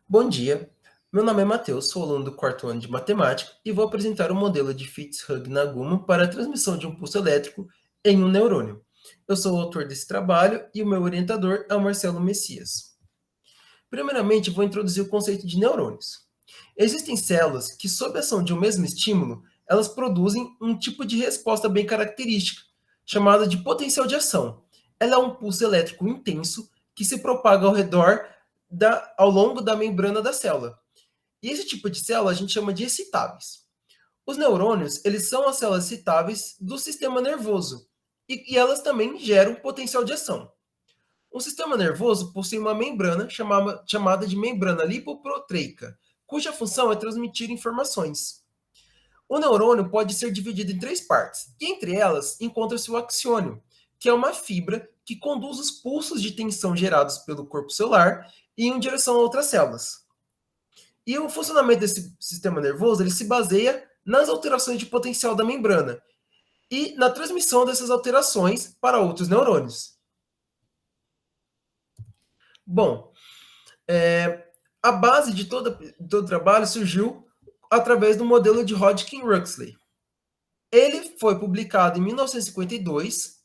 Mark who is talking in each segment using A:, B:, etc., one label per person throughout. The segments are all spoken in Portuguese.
A: Bom dia, meu nome é Matheus, sou aluno do quarto ano de matemática e vou apresentar o modelo de Fitzhugh-Nagumo para a transmissão de um pulso elétrico em um neurônio. Eu sou o autor desse trabalho e o meu orientador é o Marcelo Messias. Primeiramente, vou introduzir o conceito de neurônios. Existem células que, sob a ação de um mesmo estímulo, elas produzem um tipo de resposta bem característica, chamada de potencial de ação. Ela é um pulso elétrico intenso que se propaga ao longo da membrana da célula. E esse tipo de célula a gente chama de excitáveis. Os neurônios, eles são as células excitáveis do sistema nervoso e elas também geram potencial de ação. O sistema nervoso possui uma membrana chamada de membrana lipoproteica, cuja função é transmitir informações. O neurônio pode ser dividido em três partes, e entre elas encontra-se o axiônio, que é uma fibra que conduz os pulsos de tensão gerados pelo corpo celular em direção a outras células. E o funcionamento desse sistema nervoso ele se baseia nas alterações de potencial da membrana e na transmissão dessas alterações para outros neurônios. Bom, a base de todo o trabalho surgiu através do modelo de Hodgkin-Ruxley. Ele foi publicado em 1952,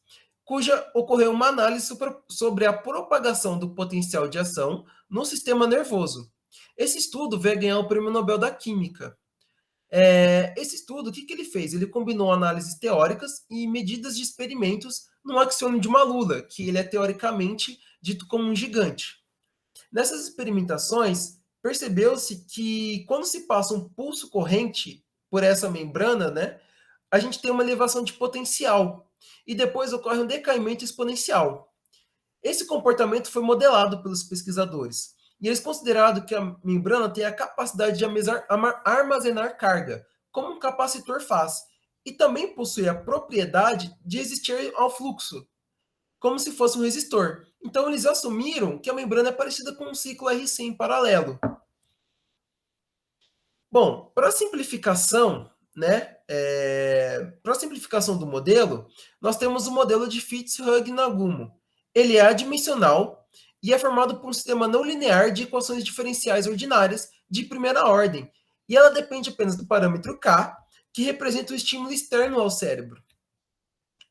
A: cuja ocorreu uma análise sobre a propagação do potencial de ação no sistema nervoso. Esse estudo veio ganhar o Prêmio Nobel da Química. Esse estudo, o que ele fez? Ele combinou análises teóricas e medidas de experimentos no axiônio de uma lula, que ele é teoricamente dito como um gigante. Nessas experimentações, percebeu-se que quando se passa um pulso corrente por essa membrana, né, a gente tem uma elevação de potencial e depois ocorre um decaimento exponencial. Esse comportamento foi modelado pelos pesquisadores e eles consideraram que a membrana tem a capacidade de armazenar carga, como um capacitor faz, e também possui a propriedade de resistir ao fluxo, como se fosse um resistor. Então eles assumiram que a membrana é parecida com um ciclo RC em paralelo. Bom, para simplificação, né, para simplificação do modelo, nós temos o modelo de Fitzhugh-Nagumo. Ele é adimensional e é formado por um sistema não linear de equações diferenciais ordinárias de primeira ordem. E ela depende apenas do parâmetro K, que representa o estímulo externo ao cérebro.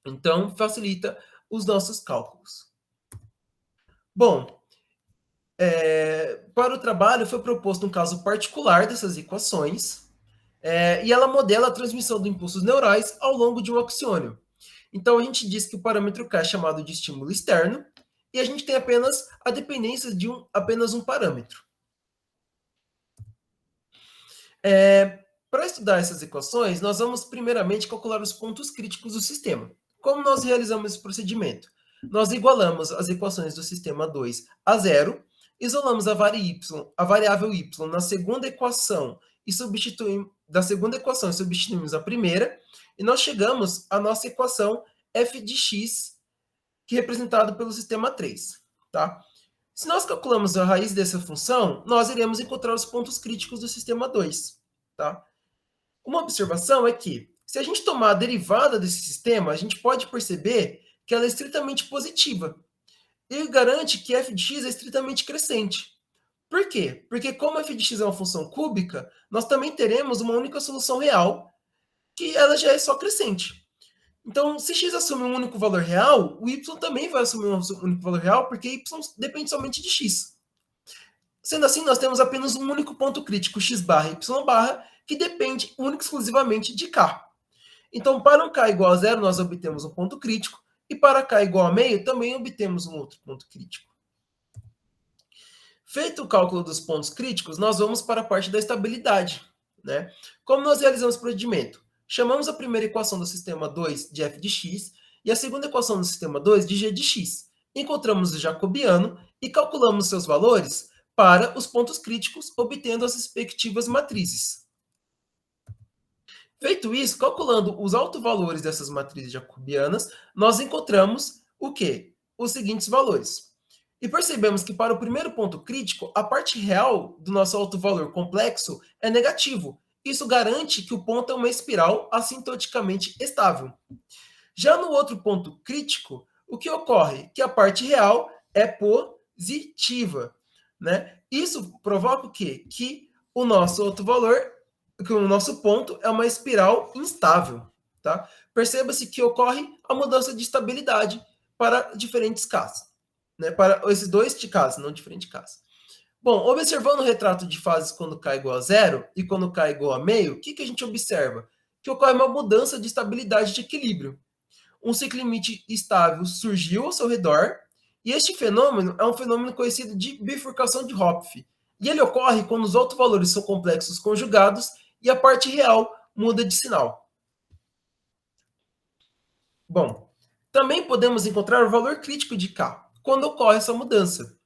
A: Então, facilita os nossos cálculos. Bom, para o trabalho foi proposto um caso particular dessas equações, e ela modela a transmissão de impulsos neurais ao longo de um axiônio. Então, a gente diz que o parâmetro K é chamado de estímulo externo, e a gente tem apenas a dependência de apenas um parâmetro. Para estudar essas equações, nós vamos primeiramente calcular os pontos críticos do sistema. Como nós realizamos esse procedimento? Nós igualamos as equações do sistema 2 a zero, isolamos a variável y na segunda equação e substituímos a primeira, e nós chegamos à nossa equação f de x, que é representado pelo sistema 3. Tá? Se nós calculamos a raiz dessa função, nós iremos encontrar os pontos críticos do sistema 2. Tá? Uma observação é que, se a gente tomar a derivada desse sistema, a gente pode perceber que ela é estritamente positiva. E garante que f de x é estritamente crescente. Por quê? Porque como f de x é uma função cúbica, nós também teremos uma única solução real, que ela já é só crescente. Então, se x assume um único valor real, o y também vai assumir um único valor real, porque y depende somente de x. Sendo assim, nós temos apenas um único ponto crítico, x barra e y barra, que depende única e exclusivamente de k. Então, para um k igual a zero, nós obtemos um ponto crítico, e para k igual a meio, também obtemos um outro ponto crítico. Feito o cálculo dos pontos críticos, nós vamos para a parte da estabilidade. Né? Como nós realizamos o procedimento? Chamamos a primeira equação do sistema 2 de f de x e a segunda equação do sistema 2 de g de x. Encontramos o jacobiano e calculamos seus valores para os pontos críticos, obtendo as respectivas matrizes. Feito isso, calculando os autovalores dessas matrizes jacobianas, nós encontramos o quê? Os seguintes valores. E percebemos que para o primeiro ponto crítico, a parte real do nosso autovalor complexo é negativo. Isso garante que o ponto é uma espiral assintoticamente estável. Já no outro ponto crítico, o que ocorre? Que a parte real é positiva. Né? Isso provoca o quê? Que o nosso outro valor, que o nosso ponto é uma espiral instável, tá? Perceba-se que ocorre a mudança de estabilidade para diferentes casos, né? Para esses dois casos, não diferentes casos. Bom, observando o retrato de fases quando k igual a zero e quando k igual a meio, o que a gente observa? Que ocorre uma mudança de estabilidade de equilíbrio. Um ciclo limite estável surgiu ao seu redor, e este fenômeno é um fenômeno conhecido de bifurcação de Hopf. E ele ocorre quando os autovalores são complexos conjugados e a parte real muda de sinal. Bom, também podemos encontrar o valor crítico de K, quando ocorre essa mudança.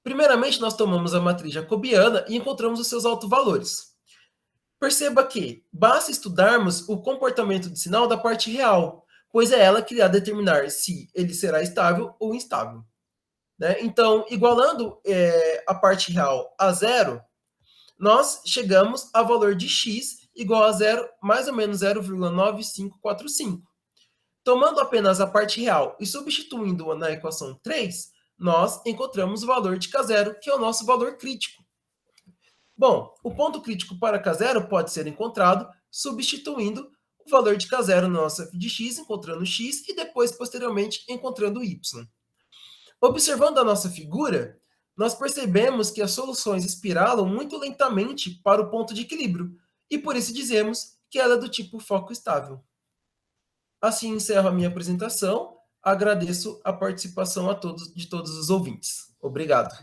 A: Primeiramente, nós tomamos a matriz jacobiana e encontramos os seus autovalores. Perceba que basta estudarmos o comportamento de sinal da parte real, pois é ela que irá determinar se ele será estável ou instável. Né? Então, igualando a parte real a zero, nós chegamos a valor de x igual a zero, mais ou menos 0,9545. Tomando apenas a parte real e substituindo-a na equação 3, nós encontramos o valor de K0, que é o nosso valor crítico. Bom, o ponto crítico para K0 pode ser encontrado substituindo o valor de K0 no nosso f de x, encontrando x, e depois, posteriormente, encontrando y. Observando a nossa figura, nós percebemos que as soluções espiralam muito lentamente para o ponto de equilíbrio, e por isso dizemos que ela é do tipo foco estável. Assim encerro a minha apresentação. Agradeço a participação de todos os ouvintes. Obrigado.